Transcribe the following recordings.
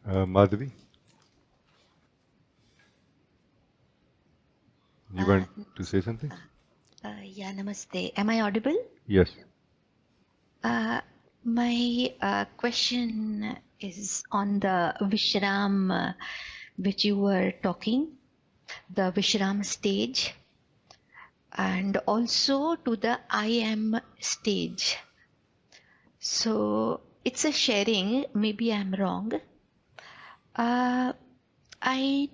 Madhavi, you want to say something? Yeah, namaste. Am I audible? Yes. My question is on the Vishram, which you were talking, the Vishram stage, and also to the I am stage. So it's a sharing, maybe I'm wrong. I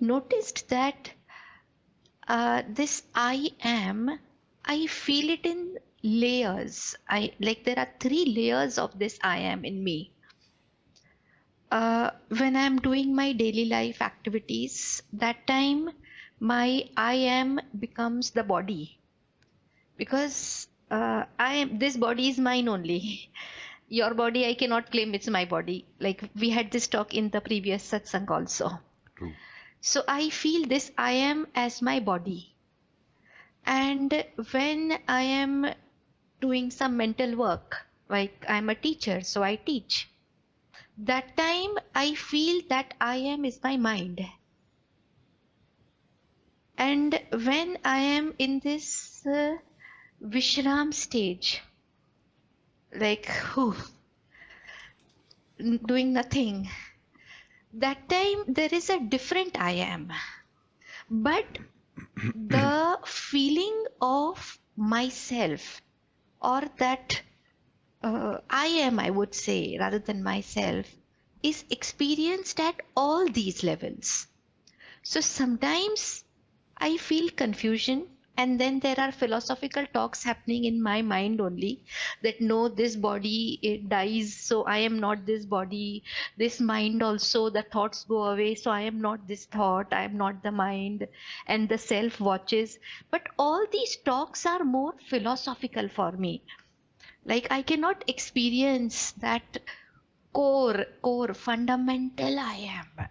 noticed that this I am, I feel it in layers. I like there are three layers of this I am in me. When I'm doing my daily life activities, that time my I am becomes the body, because I am, this body is mine only. Your body, I cannot claim it's my body. Like we had this talk in the previous satsang also. True. So I feel this I am as my body. And when I am doing some mental work, like I'm a teacher, so I teach. That time I feel that I am is my mind. And when I am in this Vishram stage, like doing nothing, that time there is a different I am. But the feeling of myself, or that I am, I would say, rather than myself, is experienced at all these levels. So sometimes I feel confusion, and then there are philosophical talks happening in my mind only, that no, this body it dies, so I am not this body. This mind also, the thoughts go away, so I am not this thought, I am not the mind, and the self watches. But all these talks are more philosophical for me. Like I cannot experience that core fundamental I am,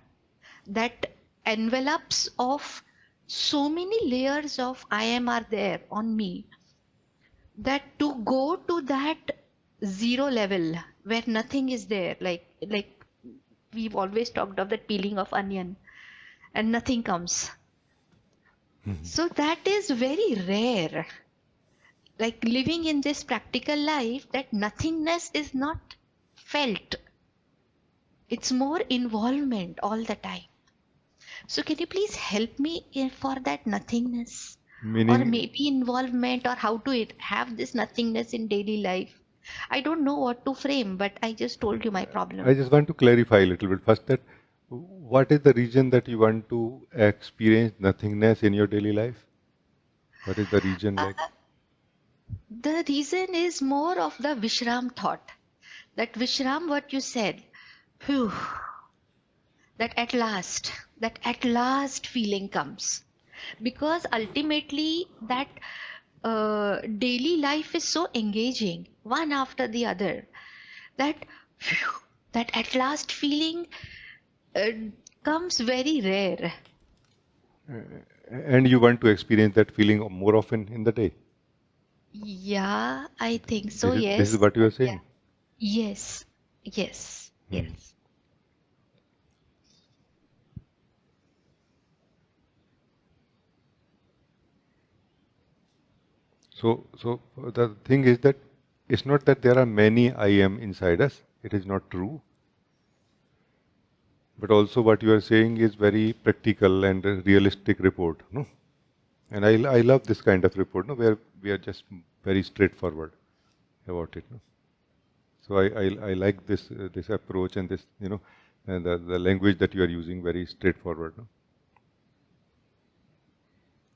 that envelopes of so many layers of I am are there on me, that to go to that zero level where nothing is there, like we've always talked of that peeling of onion and nothing comes. So that is very rare. Like living in this practical life, that nothingness is not felt. It's more involvement all the time. So can you please help me for that nothingness, or Meaning, maybe involvement, or how to have this nothingness in daily life? I don't know what to frame, but I just told you my I problem. just want to clarify a little bit first that what is the region that you want to experience nothingness in your daily life? What is the region Uh, like? the reason is more of the Vishram thought. That Vishram, what you said, phew, that at last feeling comes. Because ultimately that daily life is so engaging, one after the other, that phew, that at last feeling uh, comes very rare. And you want to experience that feeling more often in the day. Yeah, I think so, This is yes. what you are Yeah. saying. Yes, yes, Hmm. yes. So the thing is that it's not that there are many I am inside us. It is not true. But also what you are saying is very practical and a realistic report. No? And I love this kind of report, no, where we are just very straightforward about it. No? So I like this approach and this, and the language that you are using, very straightforward. No?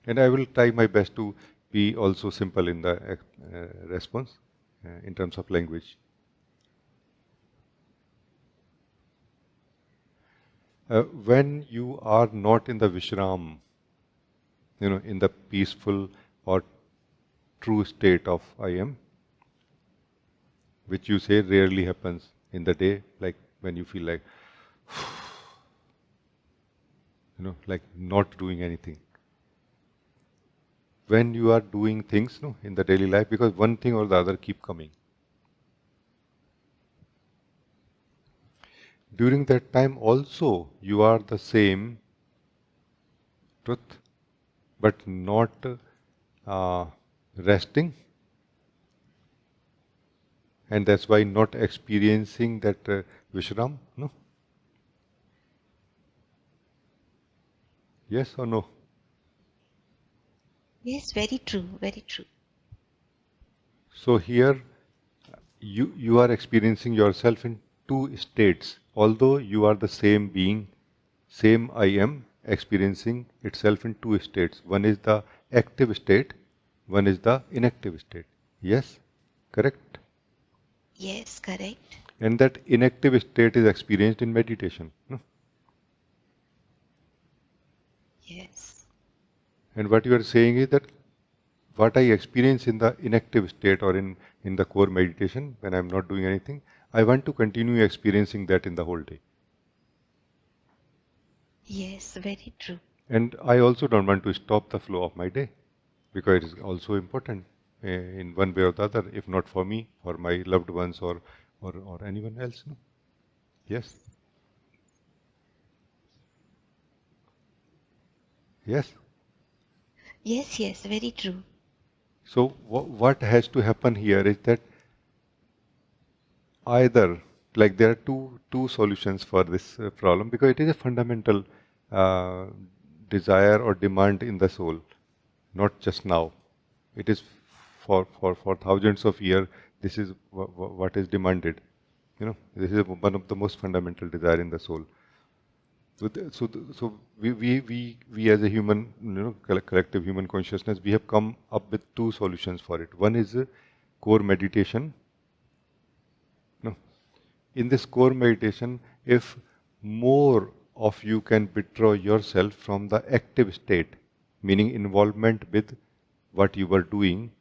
And I will try my best to be also simple in the response in terms of language. When you are not in the Vishram, in the peaceful or true state of I am, which you say rarely happens in the day, like when you feel like, like not doing anything. When you are doing things, no, in the daily life, because one thing or the other keep coming. During that time also you are the same truth, but not uh, resting, and that's why not experiencing that Vishram. No? Yes or no? Yes, very true, very true. So here you are experiencing yourself in two states, although you are the same being, same I am experiencing itself in two states. One is the active state, one is the inactive state. Yes, correct. Yes, correct. And that inactive state is experienced in meditation. No? Yes. And what you are saying is that what I experience in the inactive state or in the core meditation when I'm not doing anything, I want to continue experiencing that in the whole day. Yes, very true. And I also don't want to stop the flow of my day because it is also important in one way or the other, if not for me, for my loved ones or anyone else. No? Yes, yes. Yes, yes, very true. So what has to happen here is that either, like there are two solutions for this problem because it is a fundamental uh, desire or demand in the soul, not just now. It is for thousands of years. This is what is demanded. You know, this is one of the most fundamental desire in the soul. So we as a human, you know, collective human consciousness, we have come up with two solutions for it. One is core meditation. No, in this core meditation, if more of you can withdraw yourself from the active state, meaning involvement with what you were doing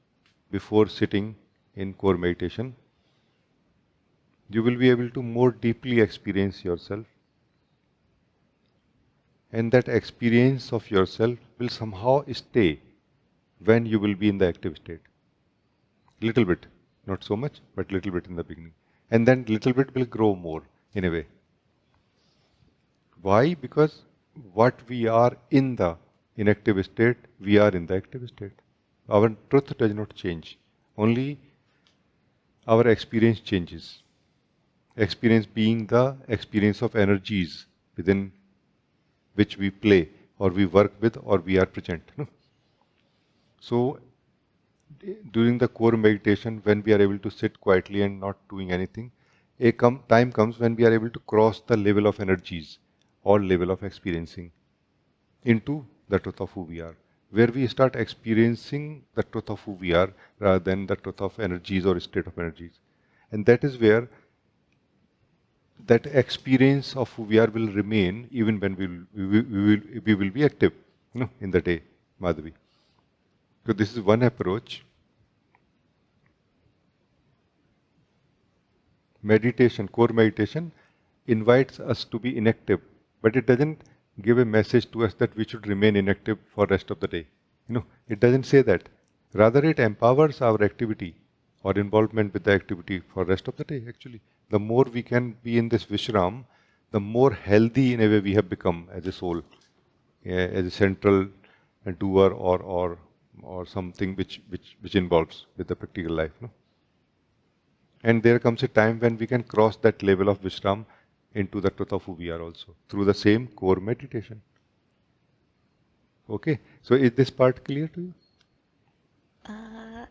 before sitting in core meditation, you will be able to more deeply experience yourself, and that experience of yourself will somehow stay when you will be in the active state. Little bit, not so much, but little bit in the beginning. And then little bit will grow more in a way. Why? Because what we are in the inactive state, we are in the active state. Our truth does not change. Only our experience changes. Experience being the experience of energies within which we play or we work with or we are present. No? So during the core meditation, when we are able to sit quietly and not doing anything, time comes when we are able to cross the level of energies or level of experiencing into the truth of who we are, where we start experiencing the truth of who we are rather than the truth of energies or state of energies. And that is where that experience of who we are will remain even when we will be active, you know, in the day, Madhavi. So this is one approach. Meditation, core meditation, invites us to be inactive, but it doesn't give a message to us that we should remain inactive for rest of the day. You know, it doesn't say that. Rather, it empowers our activity or involvement with the activity for rest of the day. Actually, the more we can be in this Vishram, the more healthy in a way we have become as a soul, as a central doer or something which involves with the practical life. No? And there comes a time when we can cross that level of Vishram into the truth of who we are also through the same core meditation. Okay, so is this part clear to you? Uh,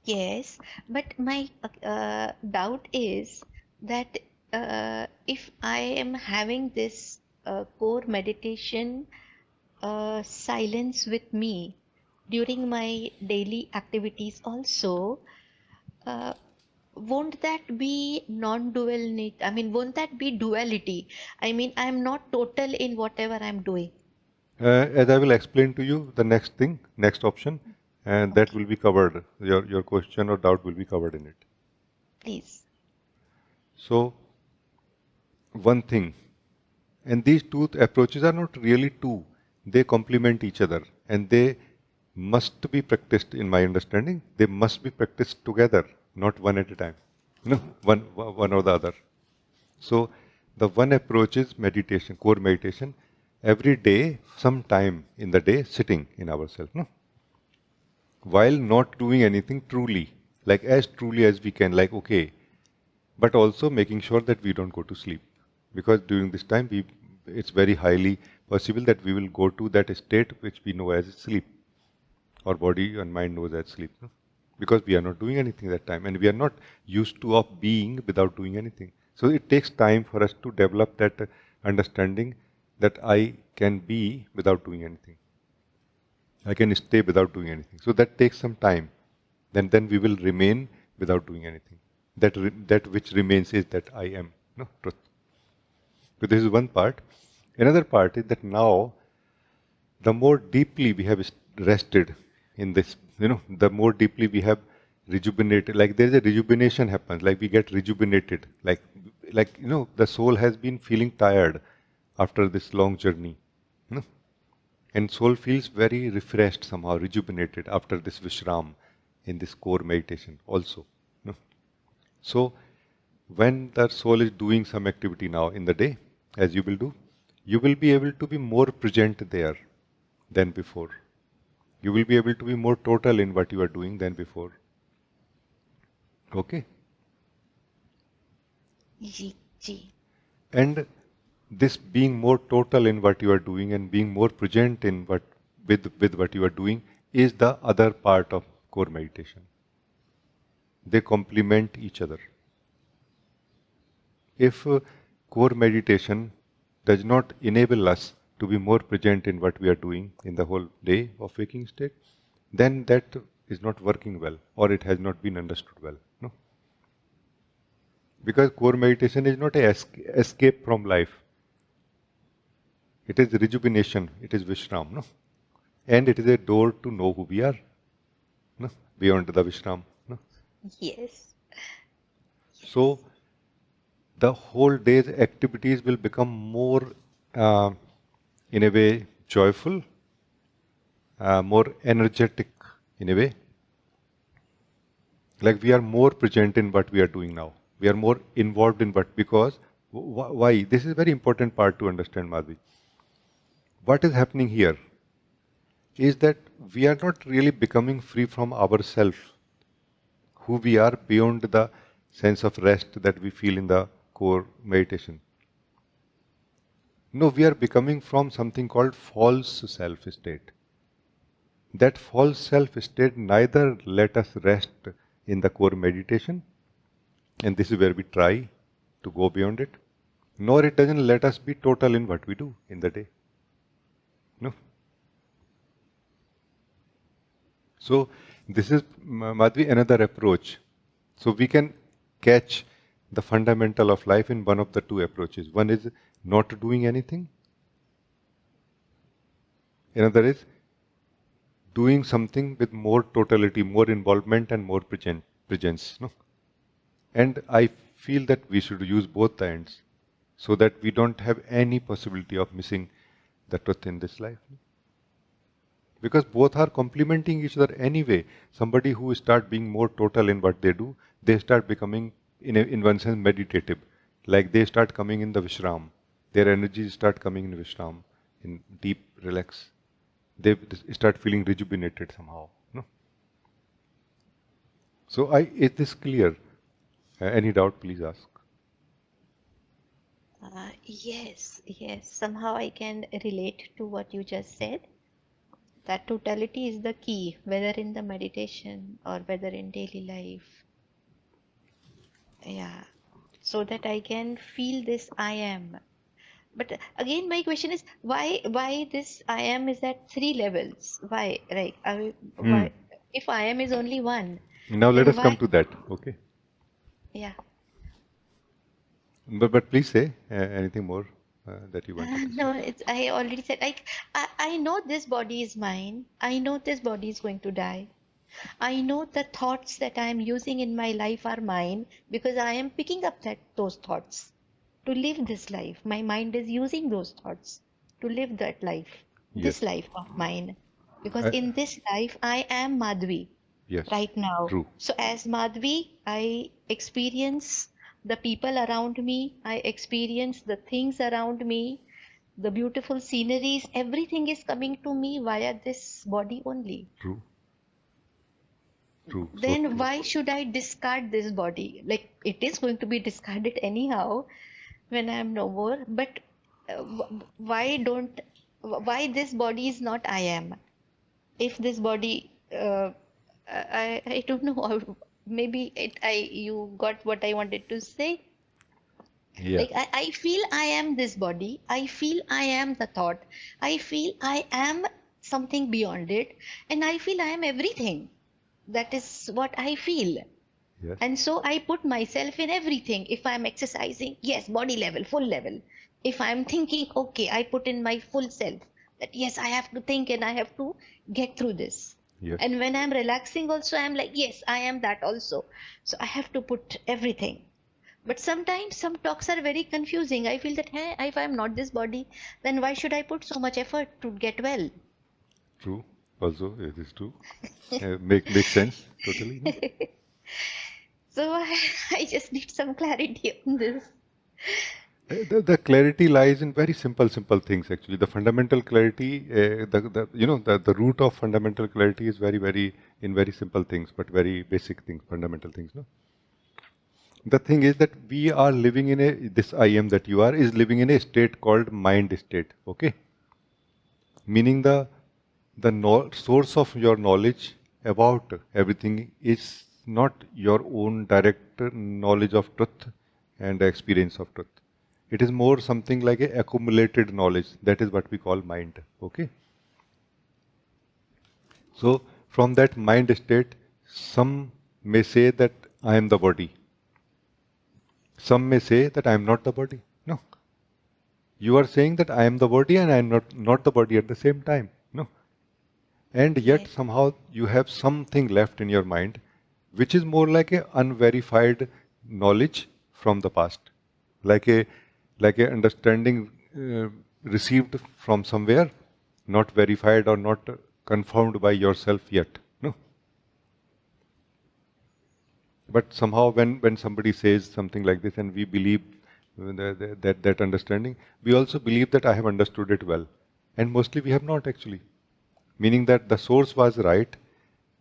yes, but my doubt is that if I am having this core meditation silence with me during my daily activities also, uh, won't that be non-dual? I mean, won't that be duality? I mean, I'm not total in whatever I'm doing. As I will explain to you the next thing, next option, and that Okay, will be covered. Your question or doubt will be covered in it. please. So, one thing, and these two approaches are not really two, they complement each other and they must be practiced, in my understanding, they must be practiced together, not one at a time. You know, one or the other. So, The one approach is meditation, core meditation. Every day, some time in the day, sitting in ourselves, no? While not doing anything truly, like as truly as we can, like okay, but also making sure that we don't go to sleep, because during this time it's very highly possible that we will go to that state which we know as sleep, or body and mind knows as sleep, no? Because we are not doing anything that time, and we are not used to of being without doing anything. So it takes time for us to develop that understanding that I can be without doing anything. I can stay without doing anything. So that takes some time. Then we will remain without doing anything. That which remains is that I am, no, truth. So this is one part. Another part is that now the more deeply we have rested in this, the more deeply we have rejuvenated. Like there is a rejuvenation happens. Like we get rejuvenated. The soul has been feeling tired after this long journey. You know? And soul feels very refreshed somehow, rejuvenated after this Vishram in this core meditation also. No? So, when the soul is doing some activity now in the day, as you will do, you will be able to be more present there than before. You will be able to be more total in what you are doing than before. Okay? Ji ji And this being more total in what you are doing and being more present in with what you are doing is the other part of core meditation. They complement each other. If core meditation does not enable us to be more present in what we are doing in the whole day of waking state, then that is not working well, or it has not been understood well. No? Because core meditation is not a escape from life. It is rejuvenation, it is Vishram, no? And it is a door to know who we are, no? Beyond the Vishram. No? yes So the whole day's activities will become more, uh, in a way, joyful, more energetic, in a way. Like we are more present in what we are doing now. We are more involved in what, because why? This is a very important part to understand, Madhvi. What is happening here is that we are not really becoming free from ourselves, who we are beyond the sense of rest that we feel in the core meditation. No, we are becoming from something called false self state. That false self state neither let us rest in the core meditation, and this is where we try to go beyond it, nor it doesn't let us be total in what we do in the day. No. So this is, Madhvi, another approach. So we can catch the fundamental of life in one of the two approaches. One is not doing anything. Another is doing something with more totality, more involvement, and more presence. No? And I feel that we should use both the ends so that we don't have any possibility of missing the truth in this life. Because both are complementing each other anyway. Somebody who start being more total in what they do, they start becoming, in one sense, meditative. Like they start coming in the Vishram. Their energies start coming in Vishram, in deep relax. They start feeling rejuvenated somehow. No? So is this clear? Any doubt, please ask. yes somehow I can relate to what you just said, that totality is the key, whether in the meditation or whether in daily life. Yeah, so that I can feel this I am. But again, my question is why this I am is at three levels? Why, right? Hmm. Why, if I am is only one, Now let then us why? come to that. Okay. Yeah. But please say anything more that you wanted to say. No, it's I already said, like I know this body is mine. I know this body is going to die. I know the thoughts that I am using in my life are mine because I am picking up those thoughts to live this life. My mind is using those thoughts to live that life, this Yes. life of mine. Because I, in this life, I am Madhvi yes. right now. True. So as Madhvi, I experience the people around me, I experience the things around me, the beautiful sceneries, everything is coming to me via this body only. True. True. So Then true. why should I discard this body? Like it is going to be discarded anyhow when I'm no more. But why this body is not I am? If this body, I don't know, or maybe you got what I wanted to say. Yeah. Like I feel I am this body. I feel I am the thought. I feel I am something beyond it, and I feel I am everything. That is what I feel. Yes. And so I put myself in everything. If I'm exercising, yes, body level, full level. If I'm thinking, okay, I put in my full self that yes, I have to think and I have to get through this. Yes. And when I'm relaxing, also, I'm like, yes, I am that also. So I have to put everything. But sometimes some talks are very confusing. I feel that, hey, if I'm not this body, then why should I put so much effort to get well? True. Also, it is true. Make sense totally. No? So I just need some clarity on this. The clarity lies in very simple things actually. The fundamental clarity, the root of fundamental clarity is very in very simple things, but very basic things, fundamental things. No, the thing is that we are living in this I am that you are is living in a state called mind state. Okay, meaning the source of your knowledge about everything is not your own direct knowledge of truth and experience of truth. It is more something like a accumulated knowledge. That is what we call mind. Okay. So from that mind state, some may say that I am the body. Some may say that I am not the body. No. You are saying that I am the body and I am not the body at the same time. No. And yet Yes. somehow you have something left in your mind which is more like a unverified knowledge from the past, like a understanding received from somewhere, not verified or not confirmed by yourself yet. No, but somehow when somebody says something like this and we believe that understanding, we also believe that I have understood it well, and mostly we have not actually. Meaning that the source was right,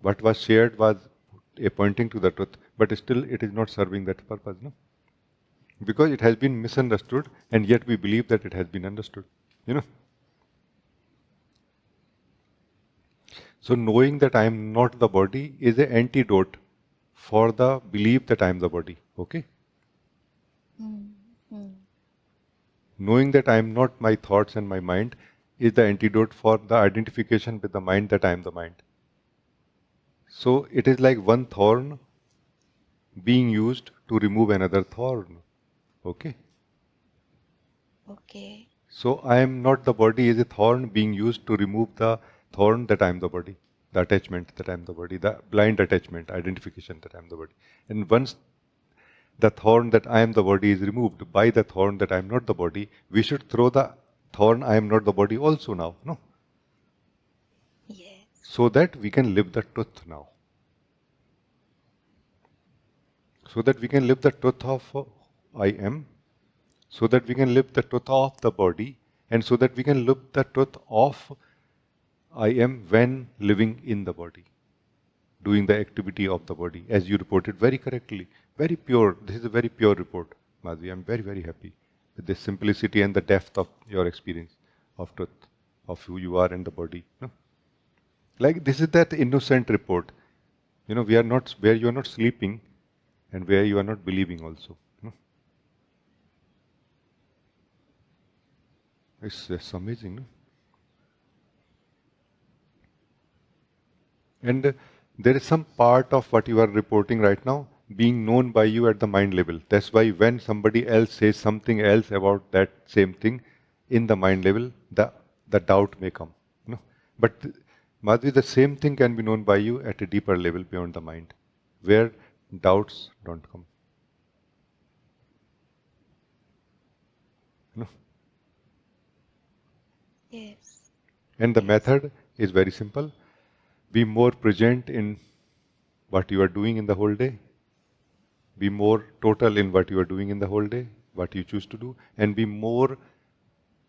what was shared was a pointing to the truth, but still it is not serving that purpose, no? Because it has been misunderstood, and yet we believe that it has been understood. You know. So knowing that I am not the body is an antidote for the belief that I am the body. Okay. Mm, mm. Knowing that I am not my thoughts and my mind is the antidote for the identification with the mind that I am the mind. So it is like one thorn being used to remove another thorn. Okay. Okay. So I am not the body is a thorn being used to remove the thorn that I am the body, the attachment that I am the body, the blind attachment, identification that I am the body. And once the thorn that I am the body is removed by the thorn that I am not the body, we should throw the thorn I am not the body also now, no? Yes. So that we can live the truth now. So that we can live the truth of I am, so that we can live the truth of the body, and so that we can live the truth of I am when living in the body, doing the activity of the body, as you reported very correctly. Very pure. This is a very pure report, Madhvi. I'm very happy with the simplicity and the depth of your experience of truth, of who you are and the body. No? Like this is that innocent report. We are not where you are not sleeping and where you are not believing also. No? It's amazing. No? And there is some part of what you are reporting right now being known by you at the mind level. That's why when somebody else says something else about that same thing in the mind level, the doubt may come. No? But Madhvi, the same thing can be known by you at a deeper level beyond the mind, where doubts don't come. No? Yes. And the Yes. method is very simple. Be more present in what you are doing in the whole day. Be more total in what you are doing in the whole day, what you choose to do, and be more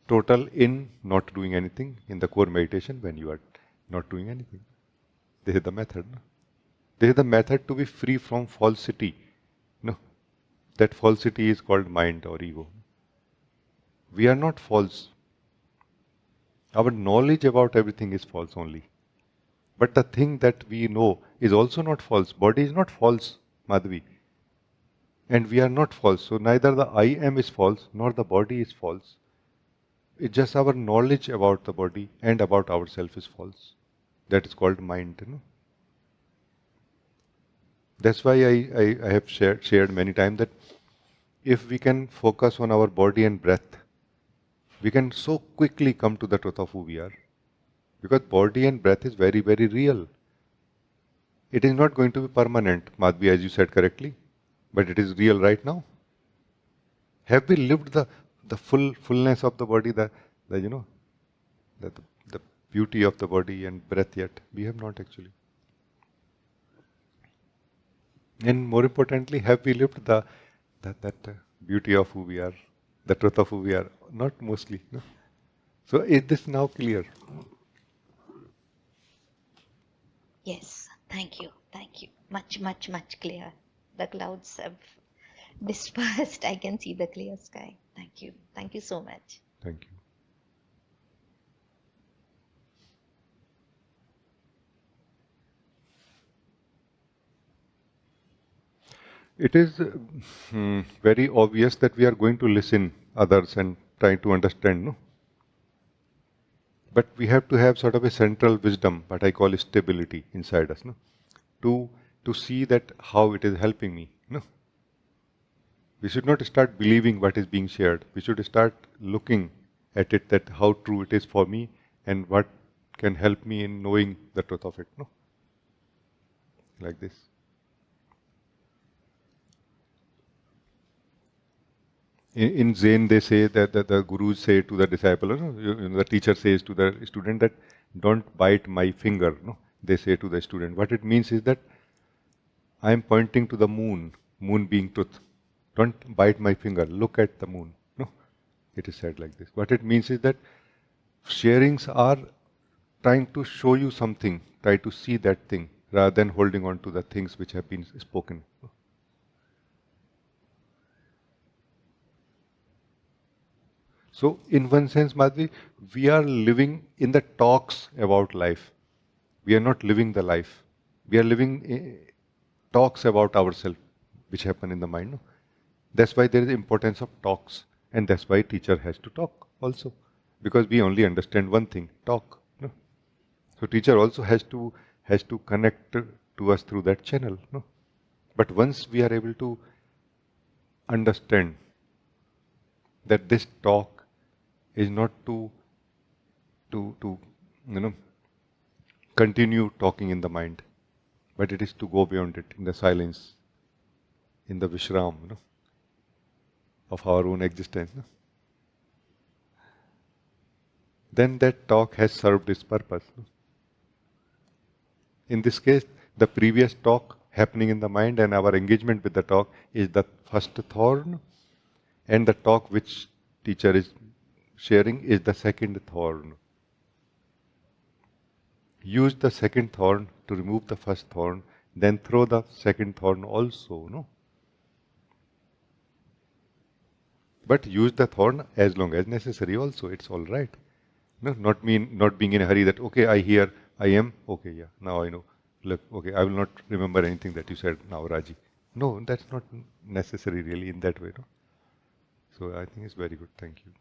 total in not doing anything in the core meditation when you are not doing anything. This is the method. No? This is the method to be free from falsity. No, that falsity is called mind or ego. We are not false. Our knowledge about everything is false only. But the thing that we know is also not false. Body is not false, Madhvi. And we are not false. So neither the I am is false, nor the body is false. It's just our knowledge about the body and about ourselves is false. That is called mind. You know? That's why I have shared many times that if we can focus on our body and breath, we can so quickly come to the truth of who we are. Because body and breath is very, very real. It is not going to be permanent, Madhvi, as you said correctly, but it is real right now. Have we lived the fullness of the body, the you know, the beauty of the body and breath yet? We have not actually. And more importantly, have we lived that beauty of who we are, the truth of who we are? Not mostly. No? So is this now clear? Yes, thank you, thank you. Much, much, much clear. The clouds have dispersed. I can see the clear sky. Thank you so much. Thank you. It is very obvious that we are going to listen others and try to understand, no? But we have to have sort of a central wisdom, what I call stability inside us, no? To see that how it is helping me, no? We should not start believing what is being shared. We should start looking at it, that how true it is for me and what can help me in knowing the truth of it, no? Like this. In Zen, they say that the gurus say to the disciple, the teacher says to the student that don't bite my finger. No, they say to the student. What it means is that I am pointing to the moon, moon being truth. Don't bite my finger. Look at the moon. No, it is said like this. What it means is that sharings are trying to show you something, try to see that thing, rather than holding on to the things which have been spoken. So, in one sense, Madhvi, we are living in the talks about life. We are not living the life. We are living talks about ourselves, which happen in the mind. No? That's why there is importance of talks, and that's why teacher has to talk also, because we only understand one thing: talk. No? So, teacher also has to connect to us through that channel. No? But once we are able to understand that this talk is not to continue talking in the mind, but it is to go beyond it in the silence, in the Vishram, of our own existence. Then that talk has served its purpose. In this case, the previous talk happening in the mind and our engagement with the talk is the first thorn, and the talk which teacher is sharing is the second thorn. Use the second thorn to remove the first thorn, then throw the second thorn also, no? But use the thorn as long as necessary also, it's all right. No, not being in a hurry that, okay, I hear, I am, okay, yeah, now I know. Look, okay, I will not remember anything that you said now, Rajee. No, that's not necessary really in that way, no? So I think it's very good, thank you.